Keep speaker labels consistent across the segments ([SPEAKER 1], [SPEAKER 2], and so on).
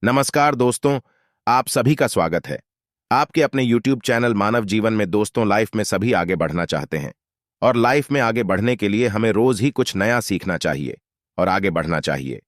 [SPEAKER 1] नमस्कार दोस्तों, आप सभी का स्वागत है। आपके अपने YouTube चैनल मानव जीवन में दोस्तों, लाइफ में सभी आगे बढ़ना चाहते हैं और लाइफ में आगे बढ़ने के लिए हमें रोज ही कुछ नया सीखना चाहिए और आगे बढ़ना चाहिए।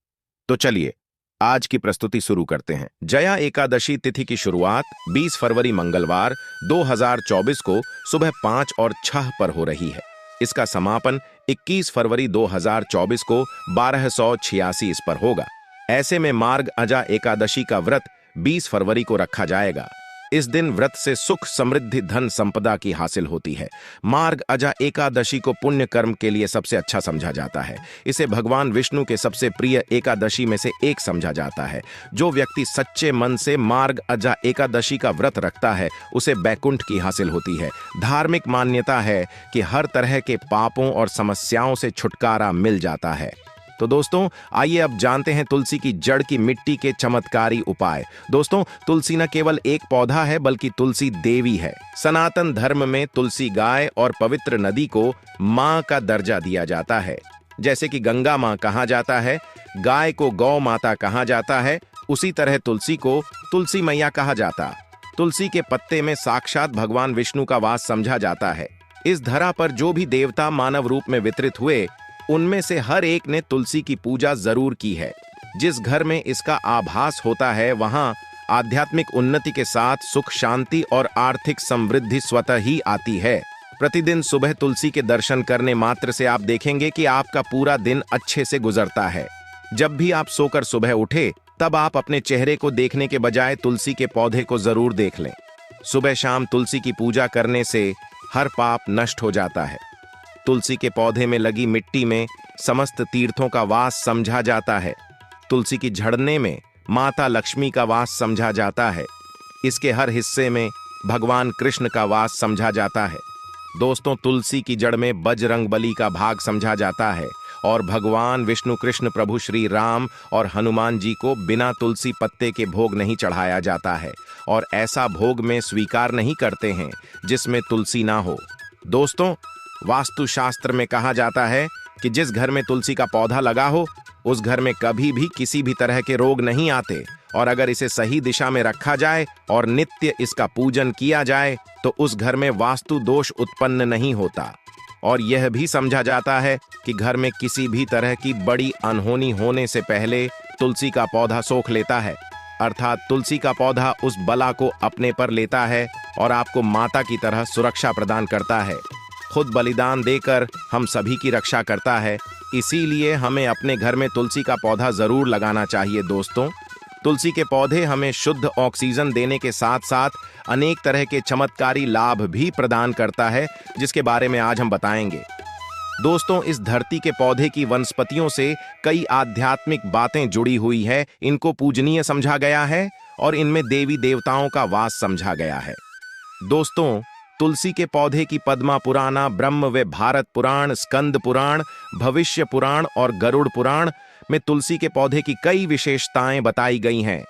[SPEAKER 1] तो चलिए आज की प्रस्तुति शुरू करते हैं। जया एकादशी तिथि की शुरुआत 20 फरवरी मंगलवार 2024 को सुबह 5 और 6 पर हो रही है। इसका समापन 21 फरवरी 2024 को 1286 इस पर होगा। ऐसे में मार्ग अजा एकादशी का व्रत 20 फरवरी को रखा जाएगा। इस दिन व्रत से सुख, समृद्धि, धन संपदा की हासिल होती है। मार्ग अजा एकादशी को पुण्य कर्म के लिए सबसे अच्छा समझा जाता है। इसे भगवान विष्णु के सबसे प्रिय एकादशी में से एक समझा जाता है। जो व्यक्ति सच्चे मन से मार्ग अजा एकादशी का व्रत रखता है उसे बैकुंठ की हासिल होती है। धार्मिक मान्यता है कि हर तरह के पापों और समस्याओं से छुटकारा मिल जाता है। तो दोस्तों, आइए अब जानते हैं तुलसी की जड़ की मिट्टी के चमत्कारी उपाय। दोस्तों, तुलसी न केवल एक पौधा है बल्कि तुलसी देवी है। सनातन धर्म में तुलसी गाय और पवित्र नदी को मां का दर्जा दिया जाता है। जैसे कि गंगा मां कहा जाता है, गाय को गौ माता कहा जाता है, उसी तरह तुलसी को तुलसी मैया कहा जाता। तुलसी के पत्ते में साक्षात भगवान विष्णु का वास समझा जाता है। इस धरा पर जो भी देवता मानव रूप में वितरित हुए उनमें से हर एक ने तुलसी की पूजा जरूर की है। जिस घर में इसका आभास होता है वहां आध्यात्मिक उन्नति के साथ सुख, शांति और आर्थिक समृद्धि स्वतः ही आती है। प्रतिदिन सुबह तुलसी के दर्शन करने मात्र से आप देखेंगे कि आपका पूरा दिन अच्छे से गुजरता है। जब भी आप सोकर सुबह उठे तब आप अपने चेहरे को देखने के बजाय तुलसी के पौधे को जरूर देख लें। सुबह शाम तुलसी की पूजा करने से हर पाप नष्ट हो जाता है। तुलसी के पौधे में लगी मिट्टी में समस्त तीर्थों का वास समझा जाता है। तुलसी की झड़ने में माता लक्ष्मी का वास समझा जाता है। इसके हर हिस्से में भगवान कृष्ण का वास समझा जाता है। दोस्तों, तुलसी की जड़ में बजरंगबली का भाग समझा जाता है और भगवान विष्णु, कृष्ण, प्रभु श्री राम और हनुमान जी को बिना तुलसी पत्ते के भोग नहीं चढ़ाया जाता है और ऐसा भोग में स्वीकार नहीं करते हैं जिसमें तुलसी ना हो। दोस्तों, वास्तुशास्त्र में कहा जाता है कि जिस घर में तुलसी का पौधा लगा हो उस घर में कभी भी किसी भी तरह के रोग नहीं आते और अगर इसे सही दिशा में रखा जाए और नित्य इसका पूजन किया जाए तो उस घर में वास्तु दोष उत्पन्न नहीं होता। और यह भी समझा जाता है कि घर में किसी भी तरह की बड़ी अनहोनी होने से पहले तुलसी का पौधा सोख लेता है, अर्थात तुलसी का पौधा उस बला को अपने पर लेता है और आपको माता की तरह सुरक्षा प्रदान करता है। खुद बलिदान देकर हम सभी की रक्षा करता है। इसीलिए हमें अपने घर में तुलसी का पौधा जरूर लगाना चाहिए। दोस्तों, तुलसी के पौधे हमें शुद्ध ऑक्सीजन देने के साथ साथ अनेक तरह के चमत्कारी लाभ भी प्रदान करता है, जिसके बारे में आज हम बताएंगे। दोस्तों, इस धरती के पौधे की वनस्पतियों से कई आध्यात्मिक बातें जुड़ी हुई है। इनको पूजनीय समझा गया है और इनमें देवी देवताओं का वास समझा गया है। दोस्तों, तुलसी के पौधे की पद्मा पुराना, ब्रह्म व भारत पुराण, स्कंद पुराण, भविष्य पुराण और गरुड़ पुराण में तुलसी के पौधे की कई विशेषताएं बताई गई हैं।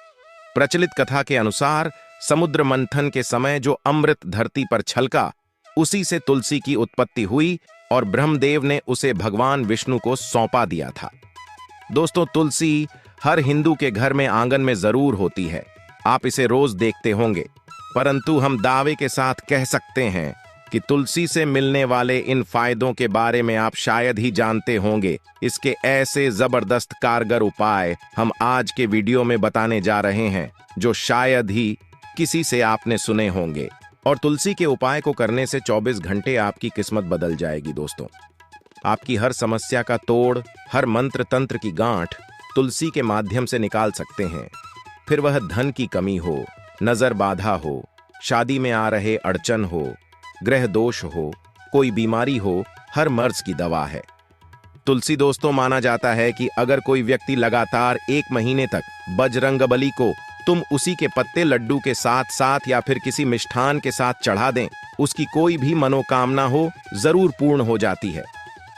[SPEAKER 1] प्रचलित कथा के अनुसार समुद्र मंथन के समय जो अमृत धरती पर छलका, उसी से तुलसी की उत्पत्ति हुई और ब्रह्मदेव ने उसे भगवान विष्णु को सौंपा दिया था। दोस्तों, तुलसी हर हिंदू के घर में आंगन में जरूर होती है। आप इसे रोज देखते होंगे, परंतु हम दावे के साथ कह सकते हैं कि तुलसी से मिलने वाले इन फायदों के बारे में आप शायद ही जानते होंगे। इसके ऐसे जबरदस्त कारगर उपाय हम आज के वीडियो में बताने जा रहे हैं जो शायद ही किसी से आपने सुने होंगे। और तुलसी के उपाय को करने से 24 घंटे आपकी किस्मत बदल जाएगी। दोस्तों, आपकी हर समस्या का तोड़, हर मंत्र तंत्र की गांठ तुलसी के माध्यम से निकाल सकते हैं। फिर वह धन की कमी हो, नजर बाधा हो, शादी में आ रहे अड़चन हो, ग्रह दोष हो, कोई बीमारी हो, हर मर्ज की दवा है तुलसी। दोस्तों, माना जाता है कि अगर कोई व्यक्ति लगातार 1 महीने तक बजरंगबली को तुम उसी के पत्ते लड्डू के साथ साथ या फिर किसी मिष्ठान के साथ चढ़ा दें, उसकी कोई भी मनोकामना हो जरूर पूर्ण हो जाती है।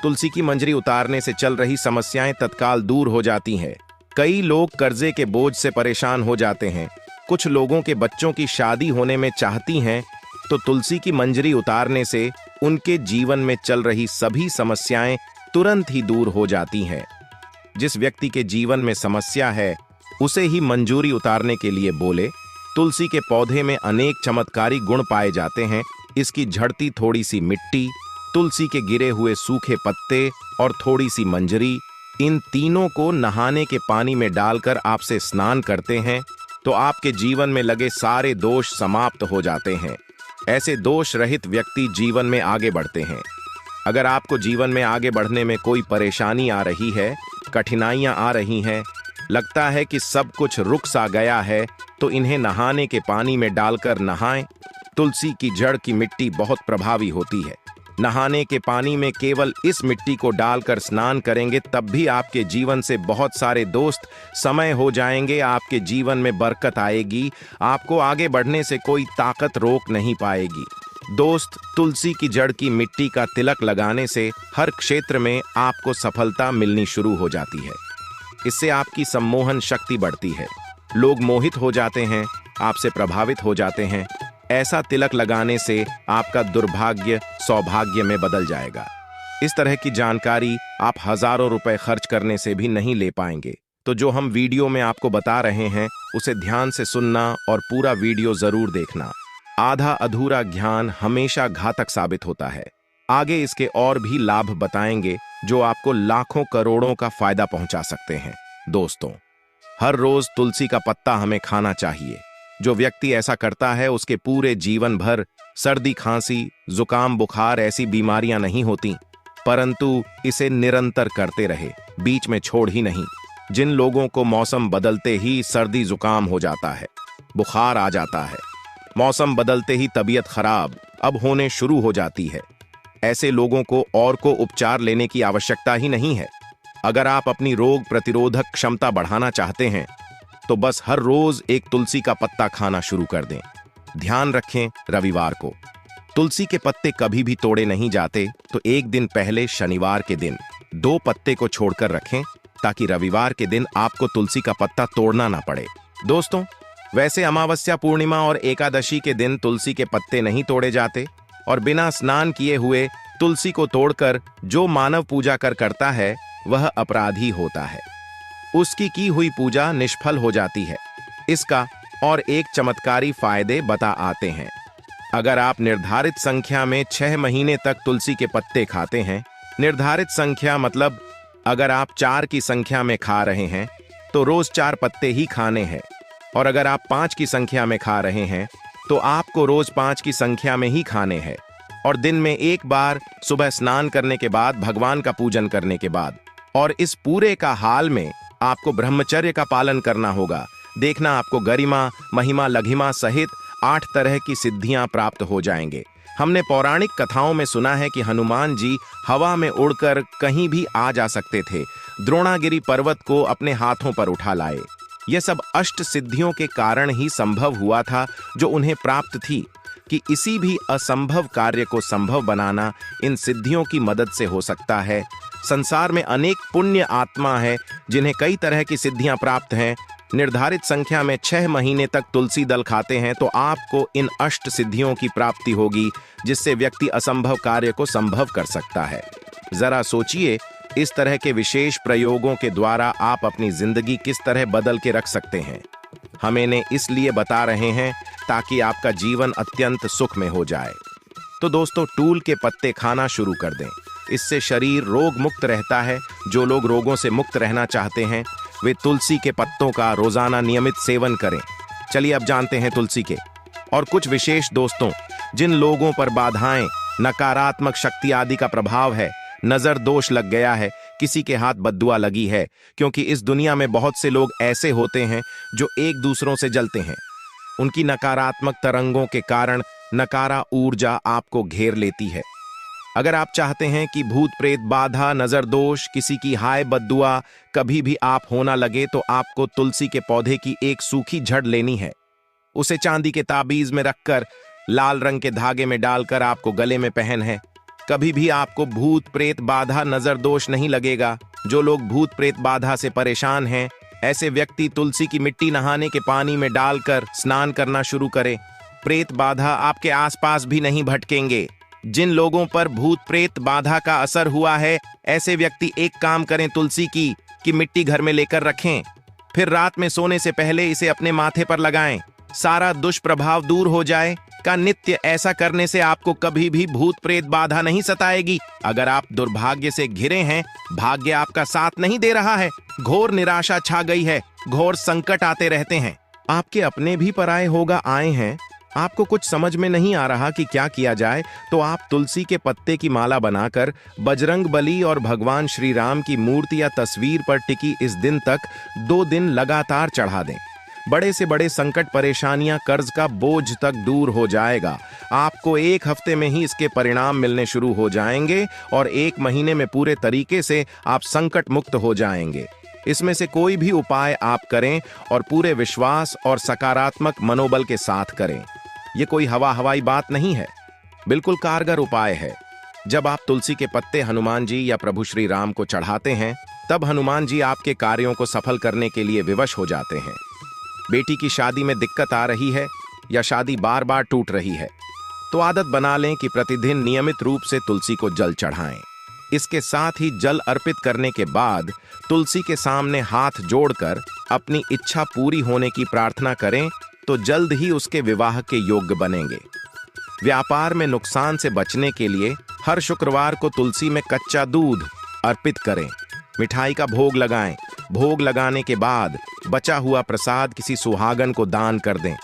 [SPEAKER 1] तुलसी की मंजरी उतारने से चल रही समस्याएं तत्काल दूर हो जाती हैं। कई लोग कर्जे के बोझ से परेशान हो जाते हैं। कुछ लोगों के बच्चों की शादी होने में चाहती हैं, तो तुलसी की मंजरी उतारने से उनके जीवन में चल रही सभी समस्याएं तुरंत ही दूर हो जाती हैं। जिस व्यक्ति के जीवन में समस्या है उसे ही मंजूरी उतारने के लिए बोले, तुलसी के पौधे में अनेक चमत्कारी गुण पाए जाते हैं। इसकी झड़ती थोड़ी सी मिट्टी, तुलसी के गिरे हुए सूखे पत्ते और थोड़ी सी मंजरी, इन तीनों को नहाने के पानी में डालकर आपसे स्नान करते हैं तो आपके जीवन में लगे सारे दोष समाप्त हो जाते हैं। ऐसे दोष रहित व्यक्ति जीवन में आगे बढ़ते हैं। अगर आपको जीवन में आगे बढ़ने में कोई परेशानी आ रही है, कठिनाइयां आ रही हैं, लगता है कि सब कुछ रुक सा गया है, तो इन्हें नहाने के पानी में डालकर नहाएं। तुलसी की जड़ की मिट्टी बहुत प्रभावी होती है। नहाने के पानी में केवल इस मिट्टी को डालकर स्नान करेंगे तब भी आपके जीवन से बहुत सारे दोस्त समय हो जाएंगे। आपके जीवन में बरकत आएगी। आपको आगे बढ़ने से कोई ताकत रोक नहीं पाएगी। दोस्त, तुलसी की जड़ की मिट्टी का तिलक लगाने से हर क्षेत्र में आपको सफलता मिलनी शुरू हो जाती है। इससे आपकी सम्मोहन शक्ति बढ़ती है। लोग मोहित हो जाते हैं, आपसे प्रभावित हो जाते हैं। ऐसा तिलक लगाने से आपका दुर्भाग्य सौभाग्य में बदल जाएगा। इस तरह की जानकारी आप हजारों रुपए खर्च करने से भी नहीं ले पाएंगे। तो जो हम वीडियो में आपको बता रहे हैं उसे ध्यान से सुनना और पूरा वीडियो जरूर देखना। आधा अधूरा ज्ञान हमेशा घातक साबित होता है। आगे इसके और भी लाभ बताएंगे जो आपको लाखों करोड़ों का फायदा पहुंचा सकते हैं। दोस्तों, हर रोज तुलसी का पत्ता हमें खाना चाहिए। जो व्यक्ति ऐसा करता है उसके पूरे जीवन भर सर्दी, खांसी, जुकाम, बुखार ऐसी बीमारियां नहीं होती, परंतु इसे निरंतर करते रहे, बीच में छोड़ ही नहीं। जिन लोगों को मौसम बदलते ही सर्दी जुकाम हो जाता है, बुखार आ जाता है, मौसम बदलते ही तबीयत खराब अब होने शुरू हो जाती है, ऐसे लोगों को और को उपचार लेने की आवश्यकता ही नहीं है। अगर आप अपनी रोग प्रतिरोधक क्षमता बढ़ाना चाहते हैं तो बस हर रोज एक तुलसी का पत्ता खाना शुरू कर दें। ध्यान रखें, रविवार को तुलसी के पत्ते कभी भी तोड़े नहीं जाते, तो एक दिन पहले शनिवार के दिन 2 पत्ते को छोड़कर रखें ताकि रविवार के दिन आपको तुलसी का पत्ता तोड़ना ना पड़े। दोस्तों, वैसे अमावस्या, पूर्णिमा और एकादशी के दिन तुलसी के पत्ते नहीं तोड़े जाते और बिना स्नान किए हुए तुलसी को तोड़कर जो मानव पूजा करता है वह अपराधी होता है। उसकी की हुई पूजा निष्फल हो जाती है। इसका और एक चमत्कारी फायदे बता आते हैं। अगर आप निर्धारित संख्या में 6 महीने तक तुलसी के पत्ते खाते हैं, निर्धारित संख्या मतलब अगर आप 4 की संख्या में खा रहे हैं तो रोज 4 पत्ते ही खाने हैं, और अगर आप 5 की संख्या में खा रहे हैं तो आपको रोज 5 की संख्या में ही खाने हैं, और दिन में एक बार सुबह स्नान करने के बाद, भगवान का पूजन करने के बाद। और इस पूरे का हाल में आपको ब्रह्मचर्य का पालन करना होगा। देखना आपको गरिमा, महिमा, लघिमा सहित 8 तरह की सिद्धियां प्राप्त हो जाएंगे। हमने पौराणिक कथाओं में सुना है कि हनुमान जी हवा में उड़कर कहीं भी आ जा सकते थे, द्रोणागिरी पर्वत को अपने हाथों पर उठा लाए। यह सब अष्ट सिद्धियों के कारण ही संभव हुआ था जो उन्हें प्राप्त थी, कि इसी भी असंभव कार्य को संभव बनाना इन सिद्धियों की मदद से हो सकता है। संसार में अनेक पुण्य आत्मा है जिन्हें कई तरह की सिद्धियां प्राप्त हैं। निर्धारित संख्या में 6 महीने तक तुलसी दल खाते हैं तो आपको इन अष्ट सिद्धियों की प्राप्ति होगी, जिससे व्यक्ति असंभव कार्य को संभव कर सकता है। जरा सोचिए, इस तरह के विशेष प्रयोगों के द्वारा आप अपनी जिंदगी किस तरह बदल के रख सकते हैं। हम इन्हें इसलिए बता रहे हैं ताकि आपका जीवन अत्यंत सुख में हो जाए। तो दोस्तों, टूल के पत्ते खाना शुरू कर दें। इससे शरीर रोग मुक्त रहता है। जो लोग रोगों से मुक्त रहना चाहते हैं वे तुलसी के पत्तों का रोजाना नियमित सेवन करें। चलिए अब जानते हैं तुलसी के और कुछ विशेष। दोस्तों, जिन लोगों पर बाधाएं, नकारात्मक शक्ति आदि का प्रभाव है, नजर दोष लग गया है, किसी के हाथ बद्दुआ लगी है, क्योंकि इस दुनिया में बहुत से लोग ऐसे होते हैं जो एक दूसरों से जलते हैं। उनकी नकारात्मक तरंगों के कारण नकारा ऊर्जा आपको घेर लेती है। अगर आप चाहते हैं कि भूत प्रेत बाधा, नजर दोष, किसी की हाय बद्दुआ कभी भी आप होना लगे, तो आपको तुलसी के पौधे की एक सूखी जड़ लेनी है। उसे चांदी के ताबीज में रखकर लाल रंग के धागे में डालकर आपको गले में पहन है। कभी भी आपको भूत प्रेत बाधा, नजर दोष नहीं लगेगा। जो लोग भूत प्रेत बाधा से परेशान हैं, ऐसे व्यक्ति तुलसी की मिट्टी नहाने के पानी में डालकर स्नान करना शुरू करें। प्रेत बाधा आपके आसपास भी नहीं भटकेंगे। जिन लोगों पर भूत प्रेत बाधा का असर हुआ है, ऐसे व्यक्ति एक काम करें, तुलसी की मिट्टी घर में लेकर रखें। फिर रात में सोने से पहले इसे अपने माथे पर लगाएं। सारा दुष्प्रभाव दूर हो जाए का नित्य ऐसा करने से आपको कभी भी भूत प्रेत बाधा नहीं सताएगी। अगर आप दुर्भाग्य से घिरे हैं, भाग्य आपका साथ नहीं दे रहा है, घोर निराशा छा गई है, घोर संकट आते रहते हैं, आपके अपने भी पराये होगा आए हैं, आपको कुछ समझ में नहीं आ रहा कि क्या किया जाए, तो आप तुलसी के पत्ते की माला बनाकर बजरंग बली और भगवान श्री राम की मूर्ति या तस्वीर पर टिकी इस दिन तक 2 दिन लगातार चढ़ा दें। बड़े से बड़े संकट, परेशानियां, कर्ज का बोझ तक दूर हो जाएगा। आपको 1 हफ्ते में ही इसके परिणाम मिलने शुरू हो जाएंगे और 1 महीने में पूरे तरीके से आप संकट मुक्त हो जाएंगे। इसमें से कोई भी उपाय आप करें और पूरे विश्वास और सकारात्मक मनोबल के साथ करें। ये कोई हवाई बात नहीं है, बिल्कुल कारगर उपाय है। जब आप तुलसी के पत्ते हनुमान जी या प्रभु श्री राम को चढ़ाते हैं, तब हनुमान जी आपके कार्यों को सफल करने के लिए विवश हो जाते हैं। बेटी की शादी में दिक्कत आ रही है या शादी बार बार टूट रही है, तो आदत बना लें कि प्रतिदिन नियमित रूप से तुलसी को जल चढ़ाएं। इसके साथ ही जल अर्पित करने के बाद तुलसी के सामने हाथ जोड़कर अपनी इच्छा पूरी होने की प्रार्थना करें, तो जल्द ही उसके विवाह के योग्य बनेंगे। व्यापार में नुकसान से बचने के लिए हर शुक्रवार को तुलसी में कच्चा दूध अर्पित करें, मिठाई का भोग लगाएं। भोग लगाने के बाद बचा हुआ प्रसाद किसी सुहागन को दान कर दें।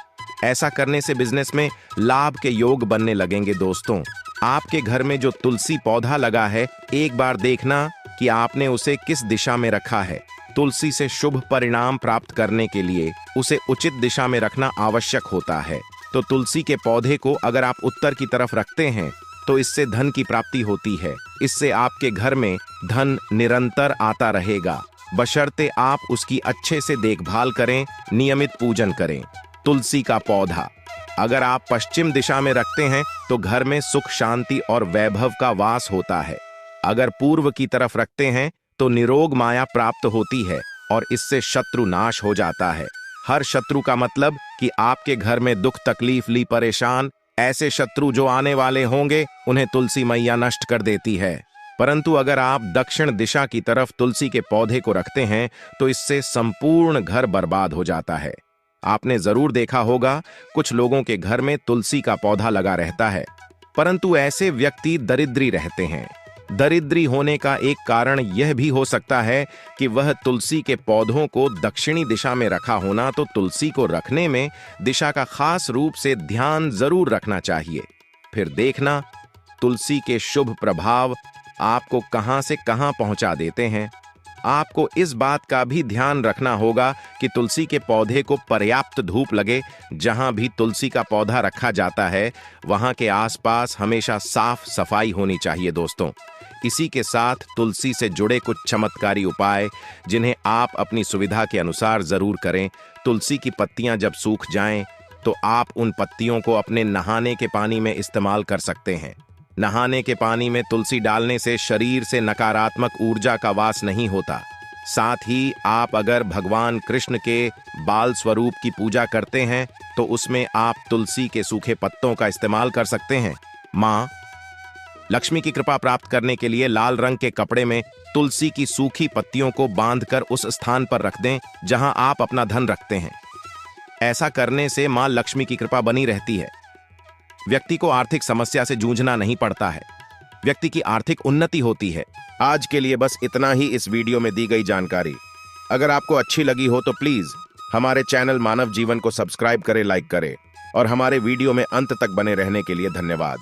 [SPEAKER 1] ऐसा करने से बिजनेस में लाभ के योग बनने लगेंगे। दोस्तों, आपके घर में जो तुलसी पौधा लगा है, एक बार देखना कि आपने उसे किस दिशा में रखा है। तुलसी से शुभ परिणाम प्राप्त करने के लिए उसे उचित दिशा में रखना आवश्यक होता है। तो तुलसी के पौधे को अगर आप उत्तर की तरफ रखते हैं, तो इससे धन की प्राप्ति होती है। इससे आपके घर में धन निरंतर आता रहेगा, बशर्ते आप उसकी अच्छे से देखभाल करें, नियमित पूजन करें। तुलसी का पौधा अगर आप पश्चिम दिशा में रखते हैं, तो घर में सुख, शांति और वैभव का वास होता है। अगर पूर्व की तरफ रखते हैं, तो निरोग माया प्राप्त होती है और इससे शत्रु नाश हो जाता है। हर शत्रु का मतलब कि आपके घर में दुख, तकलीफ ली परेशान ऐसे शत्रु जो आने वाले होंगे, उन्हें तुलसी मैया नष्ट कर देती है। परंतु अगर आप दक्षिण दिशा की तरफ तुलसी के पौधे को रखते हैं, तो इससे संपूर्ण घर बर्बाद हो जाता है। आपने जरूर देखा होगा, कुछ लोगों के घर में तुलसी का पौधा लगा रहता है, परंतु ऐसे व्यक्ति दरिद्री रहते हैं। दरिद्री होने का एक कारण यह भी हो सकता है कि वह तुलसी के पौधों को दक्षिणी दिशा में रखा होना। तो तुलसी को रखने में दिशा का खास रूप से ध्यान जरूर रखना चाहिए। फिर देखना तुलसी के शुभ प्रभाव आपको कहां से कहां पहुंचा देते हैं। आपको इस बात का भी ध्यान रखना होगा कि तुलसी के पौधे को पर्याप्त धूप लगे। जहां भी तुलसी का पौधा रखा जाता है, वहां के आसपास हमेशा साफ सफाई होनी चाहिए। दोस्तों, इसी के साथ तुलसी से जुड़े कुछ चमत्कारी उपाय, जिन्हें आप अपनी सुविधा के अनुसार जरूर करें। तुलसी की पत्तियां जब सूख जाएं, तो आप उन पत्तियों को अपने नहाने के पानी में इस्तेमाल कर सकते हैं। नहाने के पानी में तुलसी डालने से शरीर से नकारात्मक ऊर्जा का वास नहीं होता। साथ ही आप अगर भगवान कृष्ण के बाल स्वरूप की पूजा करते हैं, तो उसमें आप तुलसी के सूखे पत्तों का इस्तेमाल कर सकते हैं। माँ लक्ष्मी की कृपा प्राप्त करने के लिए लाल रंग के कपड़े में तुलसी की सूखी पत्तियों को बांधकर उस स्थान पर रख दें जहां आप अपना धन रखते हैं। ऐसा करने से मां लक्ष्मी की कृपा बनी रहती है। व्यक्ति को आर्थिक समस्या से जूझना नहीं पड़ता है, व्यक्ति की आर्थिक उन्नति होती है। आज के लिए बस इतना ही इस वीडियो में दी गई जानकारी। अगर आपको अच्छी लगी हो तो प्लीज हमारे चैनल मानव जीवन को सब्सक्राइब करें, लाइक करें और हमारे वीडियो में अंत तक बने रहने के लिए धन्यवाद।